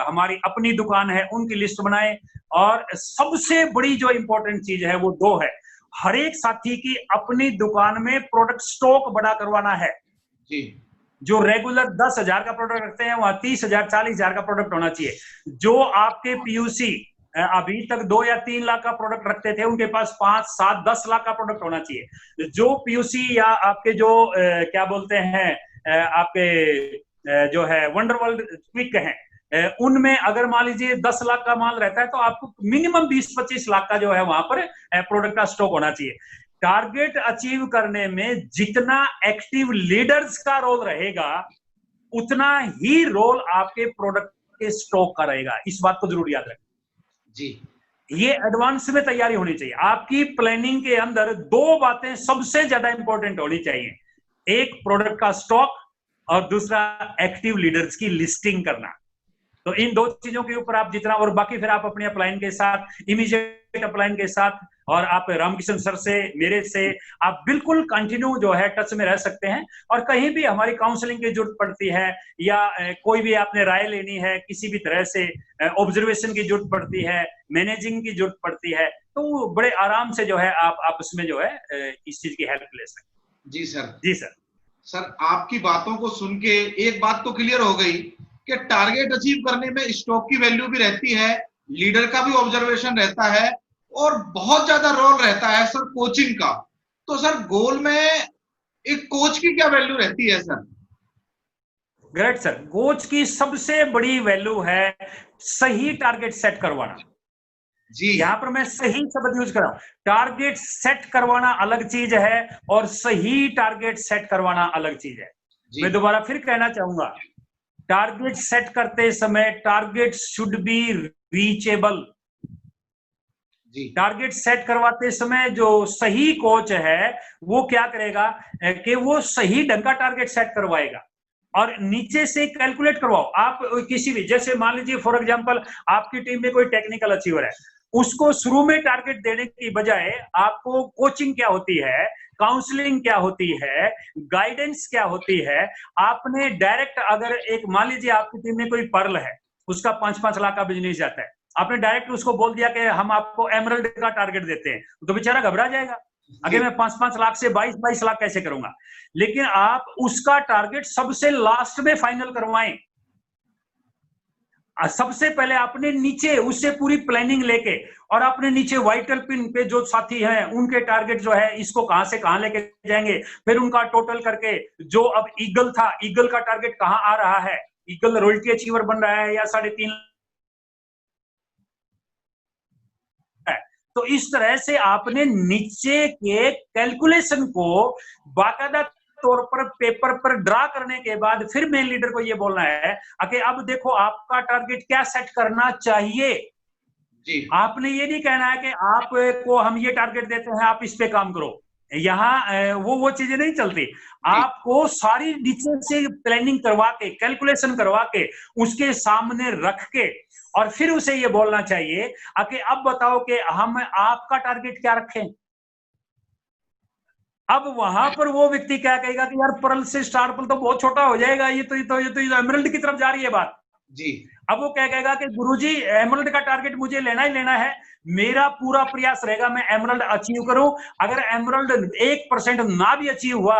हमारी अपनी दुकान है उनकी लिस्ट बनाएं। और सबसे बड़ी जो इंपॉर्टेंट चीज है वो 2 है। हर एक साथी की अपनी दुकान में प्रोडक्ट स्टॉक बड़ा करवाना है। जी जो रेगुलर 10,000 का प्रोडक्ट रखते हैं वहां 30,000 40,000 का प्रोडक्ट होना चाहिए। जो आपके पीयूसी अभी तक 2 या 3 लाख का प्रोडक्ट रखते थे उनके पास 5, 7, 10 लाख का प्रोडक्ट होना चाहिए। जो पीयूसी या आपके जो क्या बोलते हैं आपके जो है वंडर वर्ल्ड क्विक हैं, उनमें अगर मान लीजिए 10 लाख का माल रहता है तो आपको मिनिमम 20-25 लाख का जो है वहां पर प्रोडक्ट का स्टॉक होना चाहिए। टारगेट अचीव करने में जितना एक्टिव लीडर्स का रोल रहेगा उतना ही रोल आपके प्रोडक्ट के स्टॉक का रहेगा। इस बात को जरूर याद रखें जी। ये एडवांस में तैयारी होनी चाहिए। आपकी प्लानिंग के अंदर 2 बातें सबसे ज्यादा इंपॉर्टेंट होनी चाहिए, एक प्रोडक्ट का स्टॉक और दूसरा एक्टिव लीडर्स की लिस्टिंग करना। तो इन 2 चीजों के ऊपर आप जितना, और बाकी फिर आप अपने अपलाइन के साथ, इमीडिएट अपलाइन के साथ और आप रामकिशन सर से, मेरे से आप बिल्कुल कंटिन्यू जो है टच में रह सकते हैं। और कहीं भी हमारी काउंसलिंग की जरूरत पड़ती है या कोई भी आपने राय लेनी है, किसी भी तरह से ऑब्जर्वेशन की जरूरत पड़ती है, मैनेजिंग की जरूरत पड़ती है, तो बड़े आराम से जो है आप उसमें जो है इस चीज की हेल्प ले सकते हैं। जी सर। जी सर। सर आपकी बातों को सुन के एक बात तो क्लियर हो गई कि टारगेट अचीव करने में स्टॉक की वैल्यू भी रहती है, लीडर का भी ऑब्जर्वेशन रहता है और बहुत ज्यादा रोल रहता है सर कोचिंग का। तो सर गोल में एक कोच की क्या वैल्यू रहती है सर? ग्रेट सर, कोच की सबसे बड़ी वैल्यू है सही टारगेट सेट करवाना। जी यहां पर मैं सही शब्द यूज कर रहा हूं। टारगेट सेट करवाना अलग चीज है और सही टारगेट सेट करवाना अलग चीज है। मैं दोबारा फिर कहना चाहूंगा, टारगेट सेट करते समय target should be reachable. Target set करवाते समय जो सही कोच है वो क्या करेगा कि वो सही ढंग का टारगेट सेट करवाएगा और नीचे से कैलकुलेट करवाओ। आप किसी भी, जैसे मान लीजिए फॉर एग्जांपल आपकी टीम में कोई टेक्निकल अचीवर है, उसको शुरू में टारगेट देने की बजाय आपको कोचिंग क्या होती है, काउंसलिंग क्या होती है, गाइडेंस क्या होती है, आपने डायरेक्ट, अगर एक मान लीजिए आपकी टीम में कोई पर्ल है, उसका 5-5 लाख का बिजनेस जाता है, आपने डायरेक्ट उसको बोल दिया कि हम आपको एमरल्ड का टारगेट देते हैं, तो बेचारा घबरा जाएगा, अगर मैं 5-5 लाख से 22-22 लाख कैसे करूंगा। लेकिन आप उसका टारगेट सबसे लास्ट में फाइनल करवाएं। सबसे पहले अपने नीचे उससे पूरी प्लानिंग लेके और अपने नीचे वाइटल पिन पे जो साथी हैं उनके टारगेट जो है इसको कहां से कहां लेके जाएंगे, फिर उनका टोटल करके जो अब ईगल था, ईगल का टारगेट कहां आ रहा है, ईगल रॉयल्टी अचीवर बन रहा है या 3.5 है। तो इस तरह से आपने नीचे के कैलकुलेशन को बाकायदा तौर पर पेपर पर ड्रा करने के बाद फिर मेन लीडर को ये बोलना है कि अब देखो आपका टारगेट क्या सेट करना चाहिए। जी। आपने ये नहीं कहना है कि आपको हम ये टारगेट देते हैं आप इस पे काम करो, यहाँ वो चीजें नहीं चलती। आपको सारी नीचे से प्लानिंग करवा के, कैलकुलेशन करवा के, उसके सामने रख के और फिर उसे ये बोलना चाहिए कि अब बताओ कि हम आपका टारगेट क्या रखें। अब वहां पर वो व्यक्ति क्या कहेगा कि यार पर्ल से स्टार पर्ल तो बहुत छोटा हो जाएगा, ये तो एमरल्ड की तरफ जा रही है बात जी। अब वो क्या कहेगा कि गुरुजी एमरल्ड का टारगेट मुझे लेना ही लेना है, मेरा पूरा प्रयास रहेगा मैं एमरल्ड अचीव करूं। अगर एमरल्ड 1% ना भी अचीव हुआ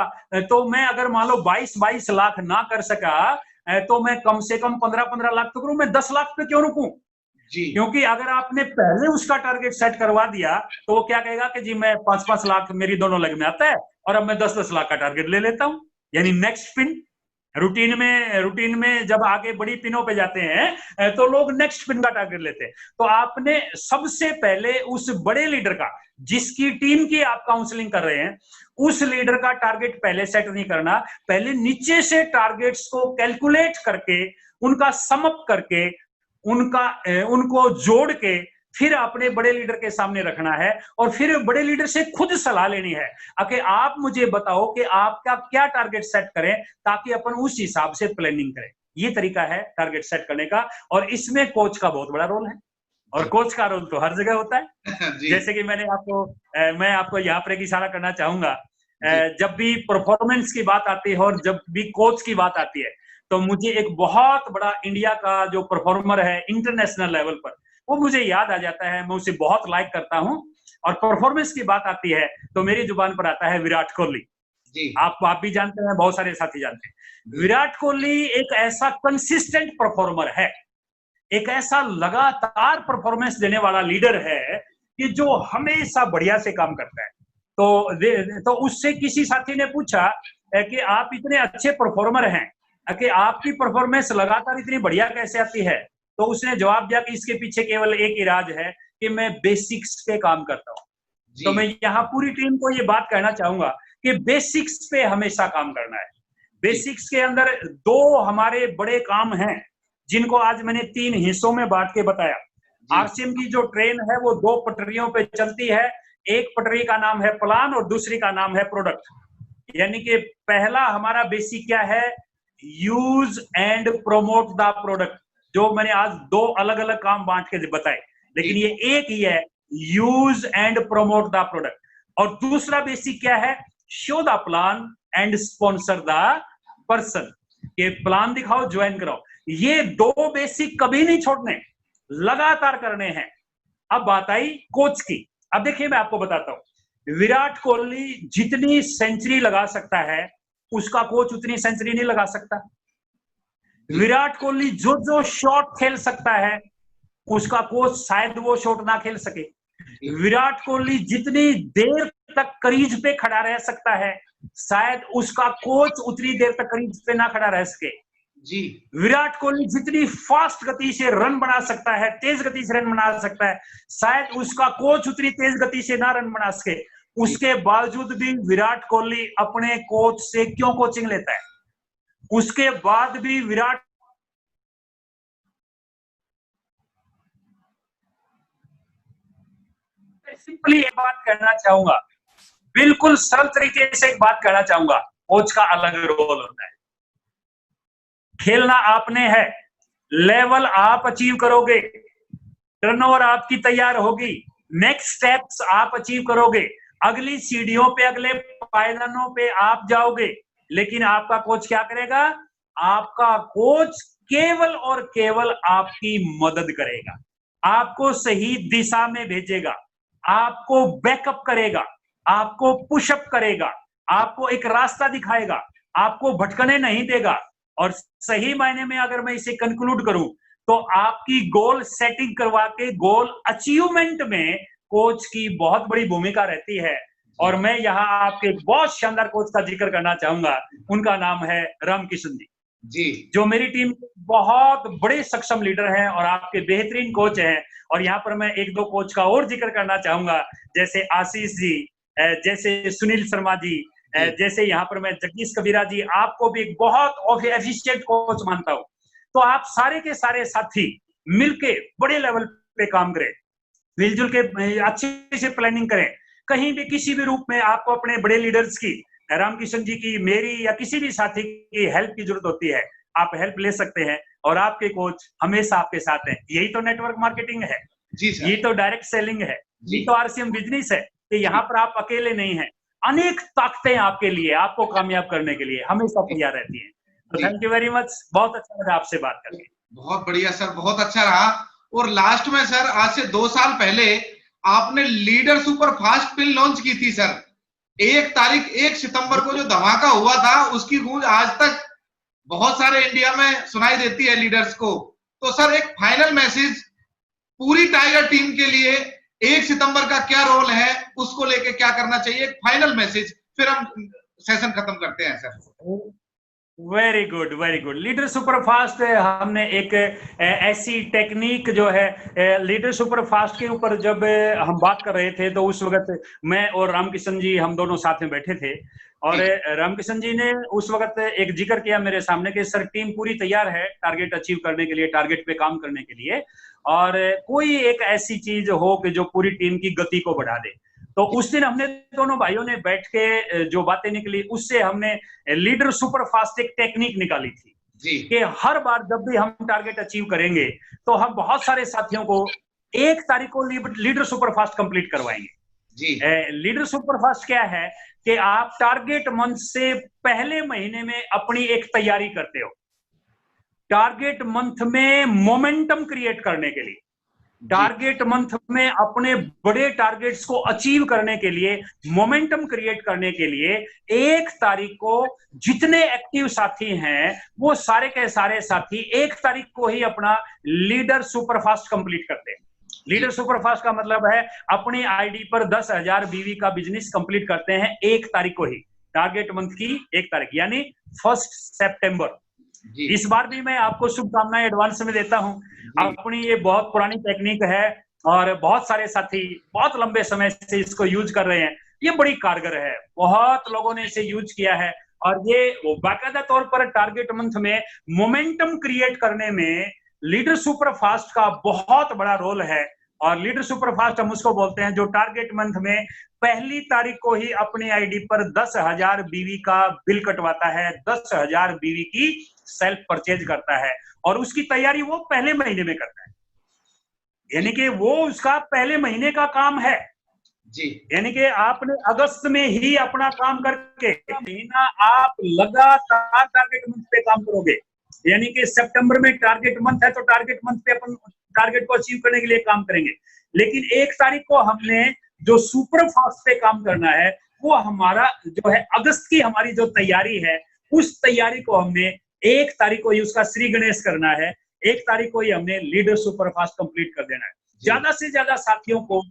तो मैं अगर मान लो 22 लाख ना कर सका तो मैं कम से कम 15 लाख तो करूं, मैं 10 लाख पे क्यों रुकूं। जी क्योंकि अगर आपने पहले उसका टारगेट सेट करवा दिया तो वो क्या कहेगा कि जी मैं 5-5 लाख मेरी दोनों लेग में आता है और अब मैं 10-10 लाख का टारगेट ले लेता हूं, यानी नेक्स्ट पिन। रूटीन में जब आगे बड़ी पिनों पे जाते हैं तो लोग नेक्स्ट पिन का टारगेट लेते हैं। तो आपने सबसे पहले उस बड़े लीडर का, जिसकी टीम की आप काउंसलिंग कर रहे हैं, उस लीडर का टारगेट पहले सेट नहीं करना, पहले नीचे से टारगेट्स को कैलकुलेट करके, उनका सम अप करके, उनको जोड़ के फिर अपने बड़े लीडर के सामने रखना है और फिर बड़े लीडर से खुद सलाह लेनी है कि आप मुझे बताओ कि आपका क्या टारगेट सेट करें ताकि अपन उस हिसाब से प्लानिंग करें। ये तरीका है टारगेट सेट करने का, और इसमें कोच का बहुत बड़ा रोल है। और कोच का रोल तो हर जगह होता है। जैसे कि मैं आपको यहाँ पर एक इशारा करना चाहूंगा, जब भी परफॉर्मेंस की बात आती है और जब भी कोच की बात आती है, तो मुझे एक बहुत बड़ा इंडिया का जो परफॉर्मर है इंटरनेशनल लेवल पर, वो मुझे याद आ जाता है, मैं उसे बहुत लाइक करता हूं। और परफॉर्मेंस की बात आती है तो मेरी जुबान पर आता है विराट कोहली। आप भी जानते हैं, बहुत सारे साथी जानते हैं। विराट कोहली एक ऐसा कंसिस्टेंट परफॉर्मर है, एक ऐसा लगातार परफॉर्मेंस देने वाला लीडर है कि जो हमेशा बढ़िया से काम करता है। तो उससे किसी साथी ने पूछा कि आप इतने अच्छे परफॉर्मर हैं कि आपकी परफॉर्मेंस लगातार इतनी बढ़िया कैसे आती है? तो उसने जवाब दिया कि इसके पीछे केवल एक ही राज है कि मैं बेसिक्स पे काम करता हूं। तो मैं यहाँ पूरी टीम को ये बात कहना चाहूंगा कि बेसिक्स पे हमेशा काम करना है। बेसिक्स के अंदर 2 हमारे बड़े काम हैं, जिनको आज मैंने 3 हिस्सों में बांट के बताया। आरसीएम की जो ट्रेन है वो 2 पटरियों पे चलती है। एक पटरी का नाम है प्लान और दूसरी का नाम है प्रोडक्ट। यानी कि पहला हमारा बेसिक क्या है? Use and promote the product. जो मैंने आज 2 अलग अलग काम बांट के बताए, लेकिन ये एक ही है, use and promote the product. और दूसरा बेसिक क्या है? Show the plan and sponsor the person. ये प्लान दिखाओ, ज्वाइन कराओ। ये 2 बेसिक कभी नहीं छोड़ने, लगातार करने हैं। अब बात आई कोच की। अब देखिए मैं आपको बताता हूं, विराट कोहली जितनी सेंचुरी लगा सकता है उसका कोच उतनी सेंचुरी नहीं लगा सकता। विराट कोहली जो शॉट खेल सकता है उसका कोच शायद वो शॉट ना खेल सके। विराट कोहली जितनी देर तक क्रीज पे खड़ा रह सकता है शायद उसका कोच उतनी देर तक क्रीज पे ना खड़ा रह सके। विराट कोहली जितनी फास्ट गति से रन बना सकता है, तेज गति से रन बना सकता है, शायद उसका कोच उतनी तेज गति से ना रन बना सके। उसके बावजूद भी विराट कोहली अपने कोच से क्यों कोचिंग लेता है? उसके बाद भी विराट सिंपली एक बात कहना चाहूंगा, बिल्कुल सरल तरीके से एक बात कहना चाहूंगा, कोच का अलग रोल होता है। खेलना आपने है, लेवल आप अचीव करोगे, टर्नओवर आपकी तैयार होगी, नेक्स्ट स्टेप्स आप अचीव करोगे, अगली सीढ़ियों पे, अगले पायदानों पे आप जाओगे। लेकिन आपका कोच क्या करेगा? आपका कोच केवल और केवल आपकी मदद करेगा, आपको सही दिशा में भेजेगा, आपको बैकअप करेगा, आपको पुशअप करेगा, आपको एक रास्ता दिखाएगा, आपको भटकने नहीं देगा। और सही मायने में अगर मैं इसे कंक्लूड करूं तो आपकी गोल सेटिंग करवा के गोल अचीवमेंट में कोच की बहुत बड़ी भूमिका रहती है। और मैं यहाँ आपके बहुत शानदार कोच का जिक्र करना चाहूंगा, उनका नाम है रामकिशन जी, जो मेरी टीम के बहुत बड़े सक्षम लीडर हैं और आपके बेहतरीन कोच हैं। और यहाँ पर मैं 1-2 कोच का और जिक्र करना चाहूंगा, जैसे आशीष जी, जैसे सुनील शर्मा जी, जैसे यहाँ पर मैं जगदीश कबीरा जी, आपको भी एक बहुत एफिशिएंट कोच मानता हूँ। तो आप सारे के सारे साथी मिलके बड़े लेवल पे काम करें, मिलजुल के अच्छे से प्लानिंग करें। कहीं भी किसी भी रूप में आपको अपने बड़े लीडर्स की, रामकिशन जी की, मेरी या किसी भी साथी की हेल्प की जरूरत होती है, आप हेल्प ले सकते हैं और आपके कोच हमेशा आपके साथ हैं। यही तो नेटवर्क मार्केटिंग है, ये तो डायरेक्ट सेलिंग है, ये तो आरसीएम बिजनेस है कि यहाँ पर आप अकेले नहीं हैं। अनेक ताकतें आपके लिए, आपको कामयाब करने के लिए हमेशा तैयार रहती हैं। तो थैंक यू वेरी मच, बहुत अच्छा लगा आपसे बात करके। बहुत बढ़िया सर, बहुत अच्छा रहा। और लास्ट में सर, आज से 2 साल पहले आपने leader super fast pin launch की थी सर। 1 सितंबर को जो धमाका हुआ था उसकी गूंज आज तक बहुत सारे इंडिया में सुनाई देती है लीडर्स को। तो सर एक फाइनल मैसेज पूरी टाइगर टीम के लिए 1 सितंबर का क्या रोल है, उसको लेके क्या करना चाहिए, एक फाइनल मैसेज, फिर हम सेशन खत्म करते हैं sir. Very good, very good. Leader superfast हमने एक ऐसी टेक्निक जो है लीडर सुपरफास्ट के ऊपर जब हम बात कर रहे थे तो उस वक्त मैं और रामकिशन जी हम दोनों साथ में बैठे थे और रामकिशन जी ने उस वक्त एक जिक्र किया मेरे सामने कि सर टीम पूरी तैयार है टारगेट अचीव करने के लिए, टारगेट पे काम करने के लिए, और कोई एक ऐसी चीज हो कि जो पूरी टीम की गति को बढ़ा दे। तो उस दिन हमने दोनों भाइयों ने बैठ के जो बातें निकली उससे हमने लीडर सुपरफास्ट एक टेक्निक निकाली थी कि हर बार जब भी हम टारगेट अचीव करेंगे तो हम बहुत सारे साथियों को 1 तारीख को लीडर सुपरफास्ट कंप्लीट करवाएंगे। लीडर सुपरफास्ट क्या है कि आप टारगेट मंथ से पहले महीने में अपनी एक तैयारी करते हो, टारगेट मंथ में मोमेंटम क्रिएट करने के लिए, टारगेट मंथ में अपने बड़े टारगेट्स को अचीव करने के लिए, मोमेंटम क्रिएट करने के लिए 1 तारीख को जितने एक्टिव साथी हैं वो सारे के सारे साथी 1 तारीख को ही अपना लीडर सुपरफास्ट कंप्लीट करते हैं। लीडर सुपरफास्ट का मतलब है अपनी आईडी पर 10,000 बीवी का बिजनेस कंप्लीट करते हैं 1 तारीख को ही, टारगेट मंथ की 1 तारीख यानी 1 सितंबर। इस बार भी मैं आपको शुभकामनाएं एडवांस में देता हूं। अपनी ये बहुत पुरानी टेक्निक है और बहुत सारे साथी बहुत लंबे समय से इसको यूज कर रहे हैं। ये बड़ी कारगर है, बहुत लोगों ने इसे यूज किया है और ये बाकायदा तौर पर टारगेट मंथ में मोमेंटम क्रिएट करने में लीडर सुपरफास्ट का बहुत बड़ा रोल है। और लीडर सुपरफास्ट हम उसको बोलते हैं जो टारगेट मंथ में 1 तारीख को ही अपनी आईडी पर 10,000 बीवी का बिल कटवाता है, 10,000 बीवी की सेल्फ परचेज करता है और उसकी तैयारी वो पहले महीने में करता है, यानी कि वो उसका पहले महीने का काम है जी। यानी कि आपने अगस्त में ही अपना काम करके महीना आप लगातार टारगेट मंथ पे काम करोगे, यानी कि सितंबर में टारगेट मंथ है तो टारगेट मंथ पे अपन टारगेट को अचीव करने के लिए काम करेंगे, लेकिन 1 तारीख को हमने जो सुपर फास्ट पे काम करना है वो हमारा जो है अगस्त की हमारी जो तैयारी है उस तैयारी को हमने 1 तारीख को ही उसका श्री गणेश करना है, 1 तारीख को ही हमने लीडर सुपरफास्ट कंप्लीट कर देना है। ज्यादा से ज्यादा साथियों को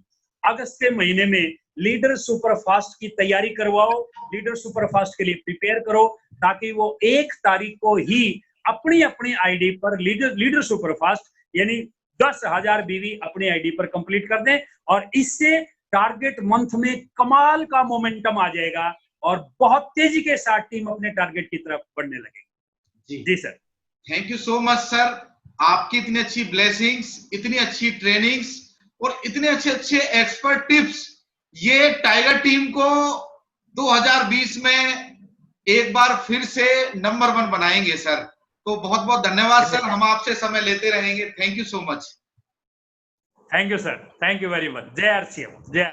अगस्त के महीने में लीडर सुपरफास्ट की तैयारी करवाओ, लीडर सुपरफास्ट के लिए प्रिपेयर करो ताकि वो 1 तारीख को ही अपनी अपनी आईडी पर लीडर सुपरफास्ट यानी 10,000 बीवी अपनी आईडी पर कंप्लीट कर दें और इससे टारगेट मंथ में कमाल का मोमेंटम आ जाएगा और बहुत तेजी के साथ टीम अपने टारगेट की तरफ बढ़ने लगेगी। जी sir, thank you so much sir. आपकी इतनी अच्छी ब्लेसिंग्स, इतनी अच्छी ट्रेनिंग्स और इतने अच्छे अच्छे एक्सपर्ट टिप्स ये टाइगर टीम को 2020 में एक बार फिर से नंबर 1 बनाएंगे सर। तो बहुत बहुत धन्यवाद सर, हम आपसे समय लेते रहेंगे। Thank you so much. Thank you sir, thank you very much. जय आरसीएम, जय।